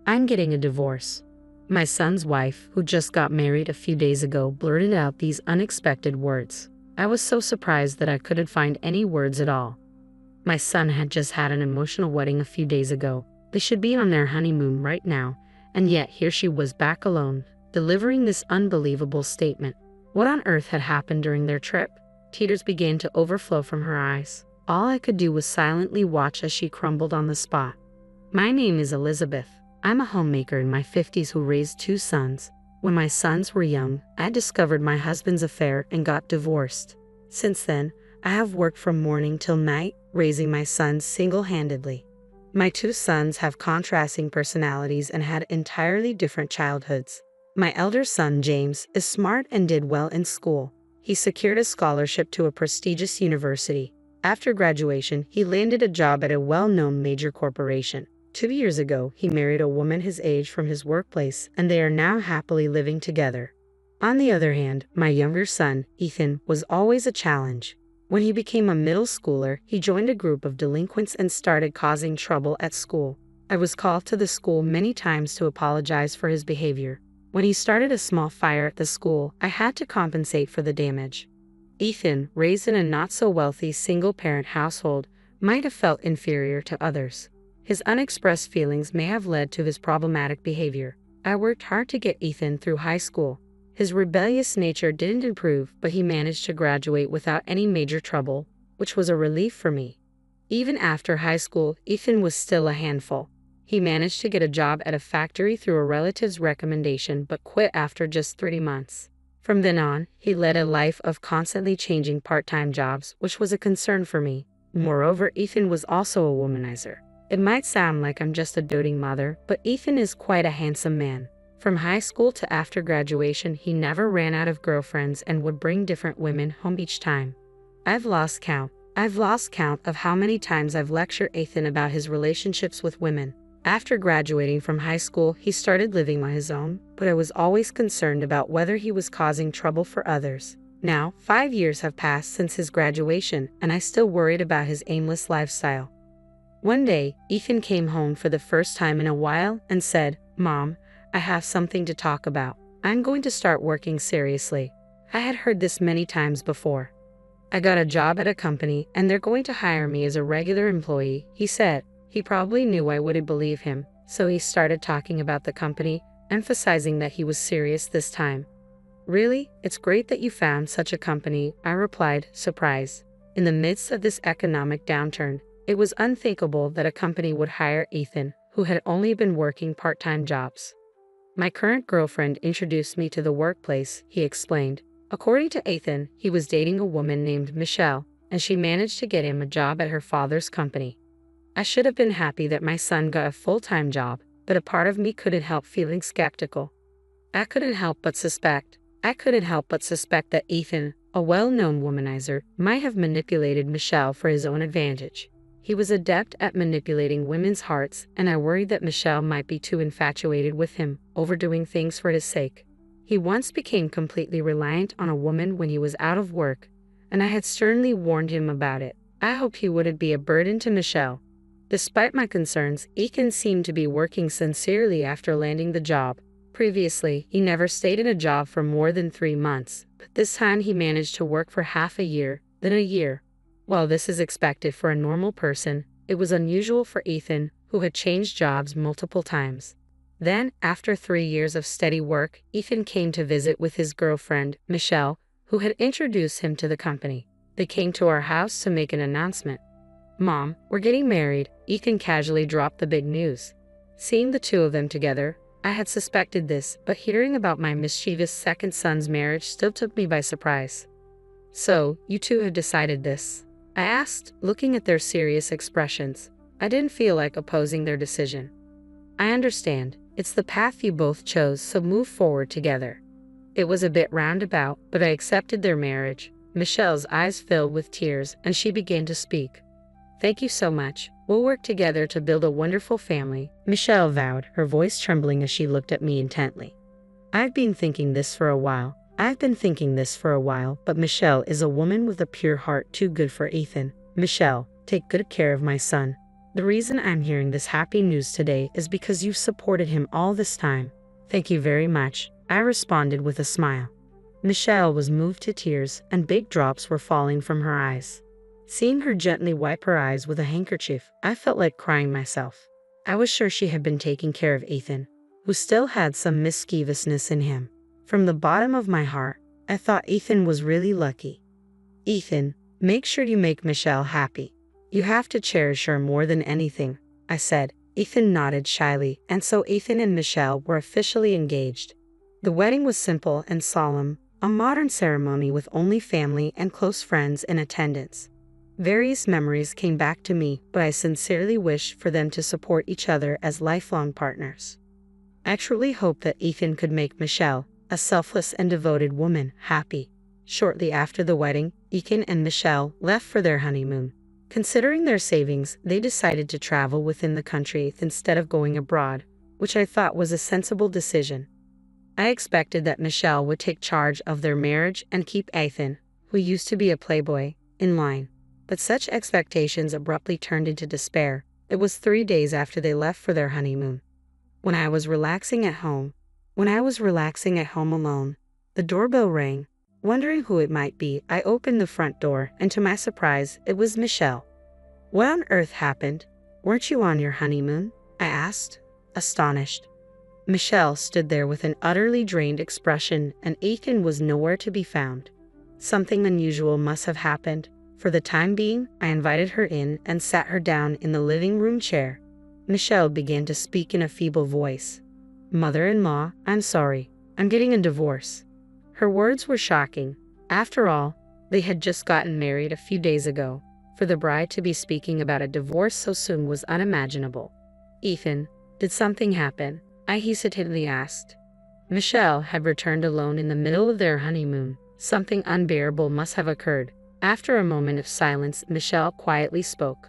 I'm getting a divorce. My son's wife, who just got married a few days ago, blurted out these unexpected words. I was so surprised that I couldn't find any words at all. My son had just had an emotional wedding a few days ago. They should be on their honeymoon right now, and yet here she was back alone, delivering this unbelievable statement. What on earth had happened during their trip? Tears began to overflow from her eyes. All I could do was silently watch as she crumbled on the spot. My name is Elizabeth. I'm a homemaker in my 50s who raised 2 sons. When my sons were young, I discovered my husband's affair and got divorced. Since then, I have worked from morning till night, raising my sons single-handedly. My 2 sons have contrasting personalities and had entirely different childhoods. My elder son, James, is smart and did well in school. He secured a scholarship to a prestigious university. After graduation, he landed a job at a well-known major corporation. 2 years ago, he married a woman his age from his workplace, and they are now happily living together. On the other hand, my younger son, Ethan, was always a challenge. When he became a middle schooler, he joined a group of delinquents and started causing trouble at school. I was called to the school many times to apologize for his behavior. When he started a small fire at the school, I had to compensate for the damage. Ethan, raised in a not-so-wealthy single-parent household, might have felt inferior to others. His unexpressed feelings may have led to his problematic behavior. I worked hard to get Ethan through high school. His rebellious nature didn't improve, but he managed to graduate without any major trouble, which was a relief for me. Even after high school, Ethan was still a handful. He managed to get a job at a factory through a relative's recommendation, but quit after just 3 months. From then on, he led a life of constantly changing part-time jobs, which was a concern for me. Moreover, Ethan was also a womanizer. It might sound like I'm just a doting mother, but Ethan is quite a handsome man. From high school to after graduation, he never ran out of girlfriends and would bring different women home each time. I've lost count of how many times I've lectured Ethan about his relationships with women. After graduating from high school, he started living on his own, but I was always concerned about whether he was causing trouble for others. Now, 5 years have passed since his graduation, and I still worried about his aimless lifestyle. One day, Ethan came home for the first time in a while and said, "Mom, I have something to talk about. I'm going to start working seriously." I had heard this many times before. "I got a job at a company and they're going to hire me as a regular employee," he said. He probably knew I wouldn't believe him, so he started talking about the company, emphasizing that he was serious this time. "Really? It's great that you found such a company," I replied, surprised. In the midst of this economic downturn, it was unthinkable that a company would hire Ethan, who had only been working part-time jobs. "My current girlfriend introduced me to the workplace," he explained. According to Ethan, he was dating a woman named Michelle, and she managed to get him a job at her father's company. I should have been happy that my son got a full-time job, but a part of me couldn't help feeling skeptical. I couldn't help but suspect that Ethan, a well-known womanizer, might have manipulated Michelle for his own advantage. He was adept at manipulating women's hearts, and I worried that Michelle might be too infatuated with him, overdoing things for his sake. He once became completely reliant on a woman when he was out of work, and I had sternly warned him about it. I hoped he wouldn't be a burden to Michelle. Despite my concerns, Ethan seemed to be working sincerely after landing the job. Previously, he never stayed in a job for more than 3 months, but this time he managed to work for half a year, then a year. While this is expected for a normal person, it was unusual for Ethan, who had changed jobs multiple times. Then, after 3 years of steady work, Ethan came to visit with his girlfriend, Michelle, who had introduced him to the company. They came to our house to make an announcement. "Mom, we're getting married," Ethan casually dropped the big news. Seeing the 2 of them together, I had suspected this, but hearing about my mischievous second son's marriage still took me by surprise. "So, you 2 have decided this?" I asked, looking at their serious expressions. I didn't feel like opposing their decision. "I understand. It's the path you both chose, so move forward together." It was a bit roundabout, but I accepted their marriage. Michelle's eyes filled with tears, and she began to speak. "Thank you so much. We'll work together to build a wonderful family," Michelle vowed, her voice trembling as she looked at me intently. I've been thinking this for a while, but Michelle is a woman with a pure heart too good for Ethan. Michelle, take good care of my son. The reason I'm hearing this happy news today is because you've supported him all this time. Thank you very much, I responded with a smile. Michelle was moved to tears and big drops were falling from her eyes. Seeing her gently wipe her eyes with a handkerchief, I felt like crying myself. I was sure she had been taking care of Ethan, who still had some mischievousness in him. From the bottom of my heart, I thought Ethan was really lucky. Ethan, make sure you make Michelle happy. You have to cherish her more than anything, I said. Ethan nodded shyly, and so Ethan and Michelle were officially engaged. The wedding was simple and solemn, a modern ceremony with only family and close friends in attendance. Various memories came back to me, but I sincerely wish for them to support each other as lifelong partners. I truly hope that Ethan could make Michelle, a selfless and devoted woman, happy. Shortly after the wedding, Ethan and Michelle left for their honeymoon. Considering their savings, they decided to travel within the country instead of going abroad, which I thought was a sensible decision. I expected that Michelle would take charge of their marriage and keep Ethan, who used to be a playboy, in line. But such expectations abruptly turned into despair. It was 3 days after they left for their honeymoon. When I was relaxing at home alone, the doorbell rang. Wondering who it might be, I opened the front door, and to my surprise, it was Michelle. What on earth happened? Weren't you on your honeymoon? I asked, astonished. Michelle stood there with an utterly drained expression, and Ethan was nowhere to be found. Something unusual must have happened. For the time being, I invited her in and sat her down in the living room chair. Michelle began to speak in a feeble voice. Mother-in-law, I'm sorry. I'm getting a divorce. Her words were shocking. After all, they had just gotten married a few days ago. For the bride to be speaking about a divorce so soon was unimaginable. Ethan, did something happen? I hesitantly asked. Michelle had returned alone in the middle of their honeymoon. Something unbearable must have occurred. After a moment of silence, Michelle quietly spoke.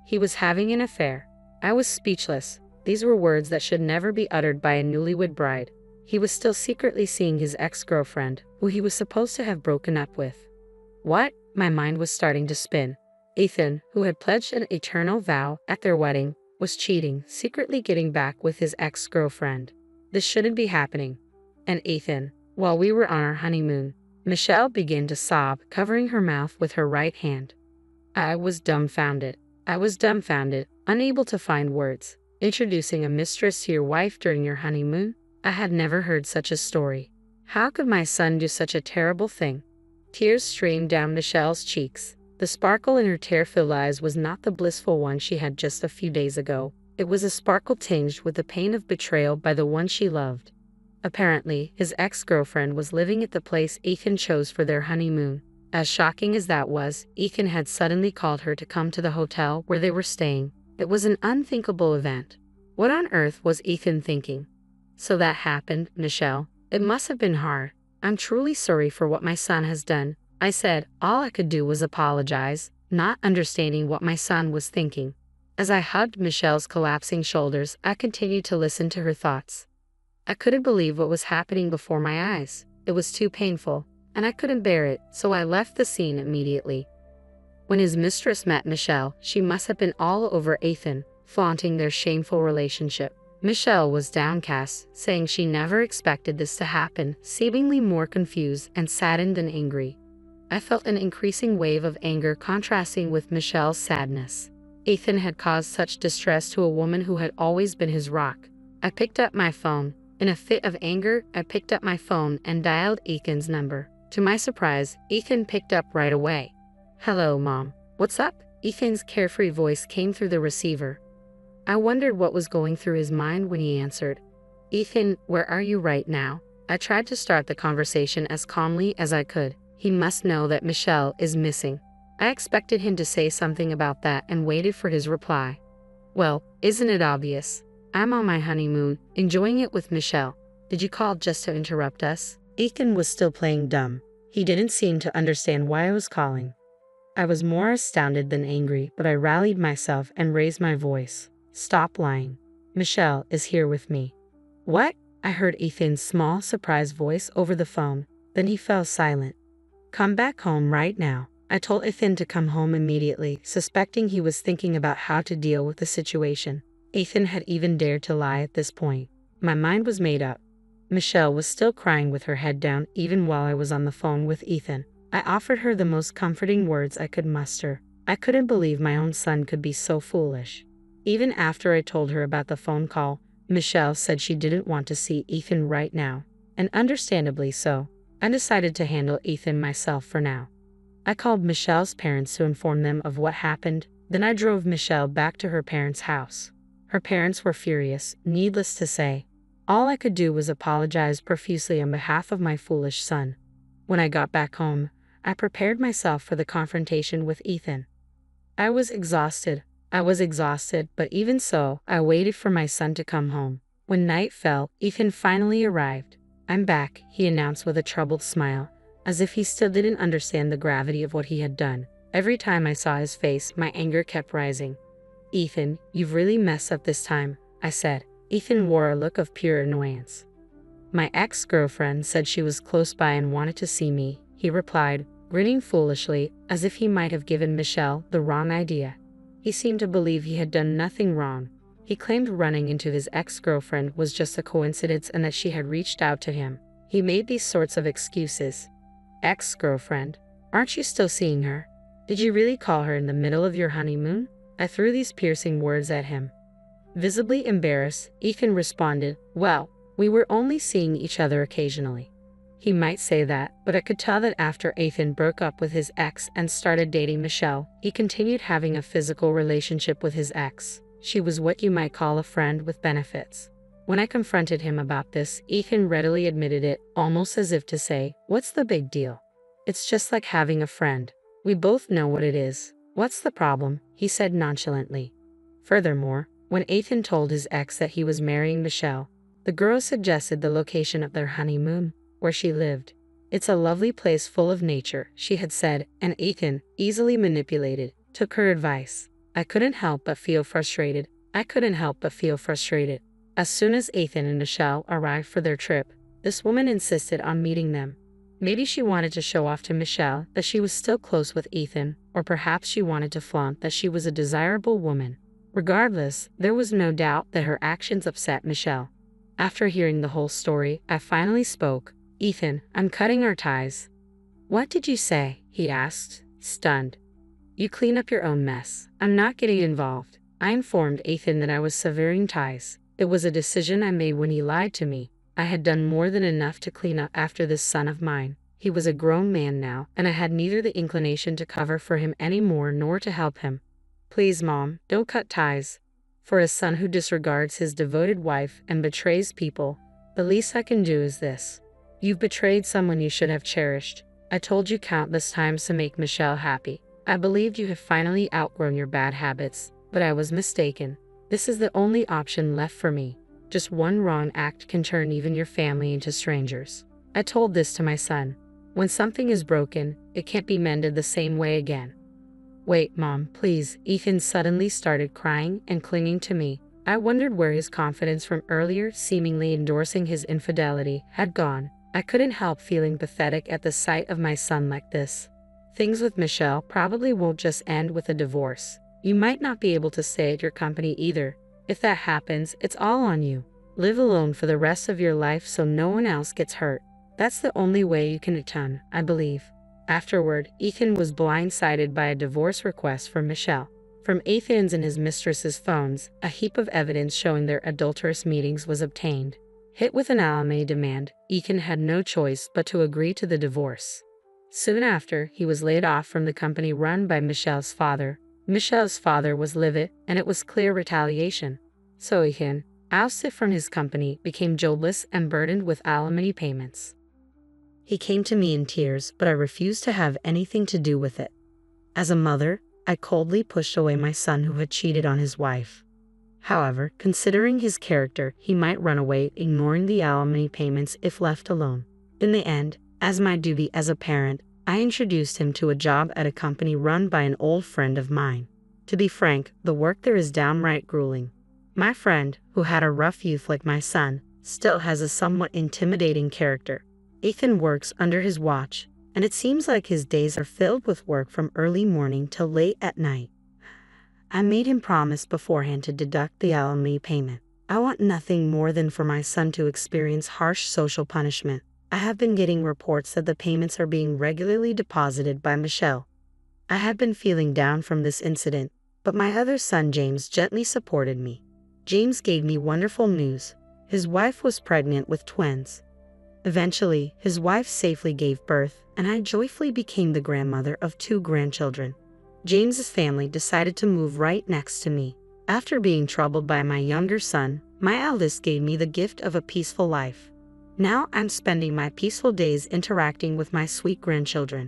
He was having an affair. I was speechless. These were words that should never be uttered by a newlywed bride. He was still secretly seeing his ex-girlfriend, who he was supposed to have broken up with. What? My mind was starting to spin. Ethan, who had pledged an eternal vow at their wedding, was cheating, secretly getting back with his ex-girlfriend. This shouldn't be happening. And Ethan, while we were on our honeymoon, Michelle began to sob, covering her mouth with her right hand. I was dumbfounded, unable to find words. Introducing a mistress to your wife during your honeymoon? I had never heard such a story. How could my son do such a terrible thing? Tears streamed down Michelle's cheeks. The sparkle in her tear-filled eyes was not the blissful one she had just a few days ago. It was a sparkle tinged with the pain of betrayal by the one she loved. Apparently, his ex-girlfriend was living at the place Ethan chose for their honeymoon. As shocking as that was, Ethan had suddenly called her to come to the hotel where they were staying. It was an unthinkable event. What on earth was Ethan thinking? So that happened, Michelle. It must have been hard. I'm truly sorry for what my son has done, I said. All I could do was apologize, not understanding what my son was thinking. As I hugged Michelle's collapsing shoulders, I continued to listen to her thoughts. I couldn't believe what was happening before my eyes. It was too painful, and I couldn't bear it, so I left the scene immediately. When his mistress met Michelle, she must have been all over Ethan, flaunting their shameful relationship. Michelle was downcast, saying she never expected this to happen, seemingly more confused and saddened than angry. I felt an increasing wave of anger contrasting with Michelle's sadness. Ethan had caused such distress to a woman who had always been his rock. I picked up my phone. In a fit of anger, I picked up my phone and dialed Ethan's number. To my surprise, Ethan picked up right away. Hello, Mom. What's up? Ethan's carefree voice came through the receiver. I wondered what was going through his mind when he answered. Ethan, where are you right now? I tried to start the conversation as calmly as I could. He must know that Michelle is missing. I expected him to say something about that and waited for his reply. Well, isn't it obvious? I'm on my honeymoon, enjoying it with Michelle. Did you call just to interrupt us? Ethan was still playing dumb. He didn't seem to understand why I was calling. I was more astounded than angry, but I rallied myself and raised my voice. Stop lying. Michelle is here with me. What? I heard Ethan's small, surprised voice over the phone. Then he fell silent. Come back home right now. I told Ethan to come home immediately, suspecting he was thinking about how to deal with the situation. Ethan had even dared to lie at this point. My mind was made up. Michelle was still crying with her head down even while I was on the phone with Ethan. I offered her the most comforting words I could muster. I couldn't believe my own son could be so foolish. Even after I told her about the phone call, Michelle said she didn't want to see Ethan right now, and understandably so. I decided to handle Ethan myself for now. I called Michelle's parents to inform them of what happened, then I drove Michelle back to her parents' house. Her parents were furious, needless to say. All I could do was apologize profusely on behalf of my foolish son. When I got back home, I prepared myself for the confrontation with Ethan. I was exhausted, but even so, I waited for my son to come home. When night fell, Ethan finally arrived. "I'm back," he announced with a troubled smile, as if he still didn't understand the gravity of what he had done. Every time I saw his face, my anger kept rising. "Ethan, you've really messed up this time," I said. Ethan wore a look of pure annoyance. "My ex-girlfriend said she was close by and wanted to see me," he replied, grinning foolishly, as if he might have given Michelle the wrong idea. He seemed to believe he had done nothing wrong. He claimed running into his ex-girlfriend was just a coincidence and that she had reached out to him. He made these sorts of excuses. "Ex-girlfriend? Aren't you still seeing her? Did you really call her in the middle of your honeymoon?" I threw these piercing words at him. Visibly embarrassed, Ethan responded, "Well, we were only seeing each other occasionally." He might say that, but I could tell that after Ethan broke up with his ex and started dating Michelle, he continued having a physical relationship with his ex. She was what you might call a friend with benefits. When I confronted him about this, Ethan readily admitted it, almost as if to say, "What's the big deal? It's just like having a friend. We both know what it is. What's the problem?" he said nonchalantly. Furthermore, when Ethan told his ex that he was marrying Michelle, the girl suggested the location of their honeymoon, where she lived. "It's a lovely place full of nature," she had said, and Ethan, easily manipulated, took her advice. I couldn't help but feel frustrated. As soon as Ethan and Michelle arrived for their trip, this woman insisted on meeting them. Maybe she wanted to show off to Michelle that she was still close with Ethan, or perhaps she wanted to flaunt that she was a desirable woman. Regardless, there was no doubt that her actions upset Michelle. After hearing the whole story, I finally spoke. "Ethan, I'm cutting our ties." "What did you say?" he asked, stunned. "You clean up your own mess. I'm not getting involved." I informed Ethan that I was severing ties. It was a decision I made when he lied to me. I had done more than enough to clean up after this son of mine. He was a grown man now, and I had neither the inclination to cover for him anymore nor to help him. "Please, Mom, don't cut ties. For a son who disregards his devoted wife and betrays people, the least I can do is this. You've betrayed someone you should have cherished. I told you countless times to make Michelle happy. I believed you have finally outgrown your bad habits, but I was mistaken. This is the only option left for me. Just one wrong act can turn even your family into strangers." I told this to my son. When something is broken, it can't be mended the same way again. "Wait, Mom, please." Ethan suddenly started crying and clinging to me. I wondered where his confidence from earlier, seemingly endorsing his infidelity, had gone. I couldn't help feeling pathetic at the sight of my son like this. "Things with Michelle probably won't just end with a divorce. You might not be able to stay at your company either. If that happens, it's all on you. Live alone for the rest of your life so no one else gets hurt. That's the only way you can atone, I believe." Afterward, Ethan was blindsided by a divorce request from Michelle. From Ethan's and his mistress's phones, a heap of evidence showing their adulterous meetings was obtained. Hit with an alimony demand, Ethan had no choice but to agree to the divorce. Soon after, he was laid off from the company run by Michelle's father. Michelle's father was livid, and it was clear retaliation. So Ethan, ousted from his company, became jobless and burdened with alimony payments. He came to me in tears, but I refused to have anything to do with it. As a mother, I coldly pushed away my son who had cheated on his wife. However, considering his character, he might run away, ignoring the alimony payments if left alone. In the end, as my duty as a parent, I introduced him to a job at a company run by an old friend of mine. To be frank, the work there is downright grueling. My friend, who had a rough youth like my son, still has a somewhat intimidating character. Ethan works under his watch, and it seems like his days are filled with work from early morning till late at night. I made him promise beforehand to deduct the alimony payment. I want nothing more than for my son to experience harsh social punishment. I have been getting reports that the payments are being regularly deposited by Michelle. I have been feeling down from this incident, but my other son James gently supported me. James gave me wonderful news. His wife was pregnant with twins. Eventually, his wife safely gave birth, and I joyfully became the grandmother of 2 grandchildren. James's family decided to move right next to me. After being troubled by my younger son, my eldest gave me the gift of a peaceful life. Now I'm spending my peaceful days interacting with my sweet grandchildren.